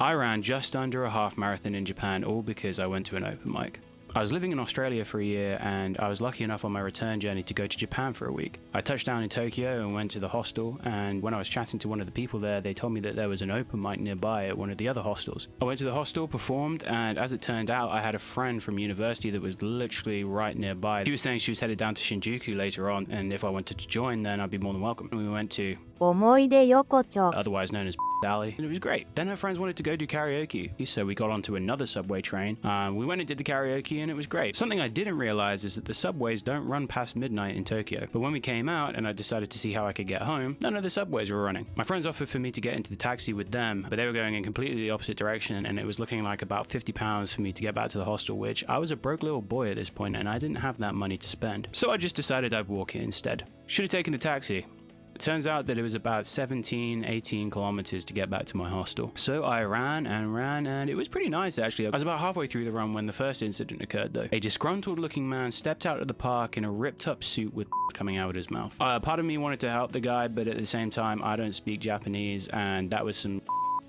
I ran just under a half marathon in Japan, all because I went to an open mic. I was living in Australia for a year, and I was lucky enough on my return journey to go to Japan for a week. I touched down in Tokyo and went to the hostel, and when I was chatting to one of the people there, they told me that there was an open mic nearby at one of the other hostels. I went to the hostel, performed, and as it turned out, I had a friend from university that was literally right nearby. She was saying she was headed down to Shinjuku later on, and if I wanted to join, then I'd be more than welcome. We went to 思い出横丁 otherwise known as Alley, and it was great. Then her friends wanted to go do karaoke, so we got onto another subway train. We went and did the karaoke, and it was great. Something I didn't realize is that the subways don't run past midnight in Tokyo, but when we came out and I decided to see how I could get home, none of the subways were running. My friends offered for me to get into the taxi with them, but they were going in completely the opposite direction, and it was looking like about £50 for me to get back to the hostel, which I was a broke little boy at this point, and I didn't have that money to spend. So I just decided I'd walk it instead. Should have taken the taxi. It turns out that it was about 18 kilometers to get back to my hostel. So I ran, and it was pretty nice actually. I was about halfway through the run when the first incident occurred though. A disgruntled looking man stepped out of the park in a ripped up suit with coming out of his mouth. Part of me wanted to help the guy, but at the same time I don't speak Japanese, and that was some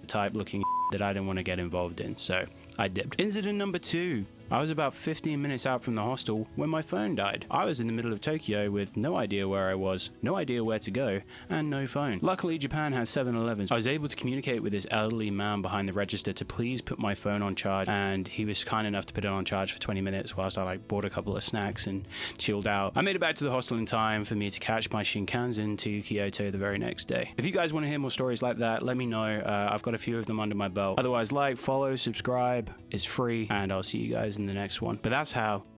type looking that I didn't want to get involved in, so I dipped. Incident number 2. I was about 15 minutes out from the hostel when my phone died. I was in the middle of Tokyo with no idea where I was, no idea where to go, and no phone. Luckily, Japan has 7-Elevens. I was able to communicate with this elderly man behind the register to please put my phone on charge, and he was kind enough to put it on charge for 20 minutes whilst I bought a couple of snacks and chilled out. I made it back to the hostel in time for me to catch my Shinkansen to Kyoto the very next day. If you guys want to hear more stories like that, let me know. I've got a few of them under my belt. Otherwise, follow, subscribe. It's free, and I'll see you guys in the next one. But that's how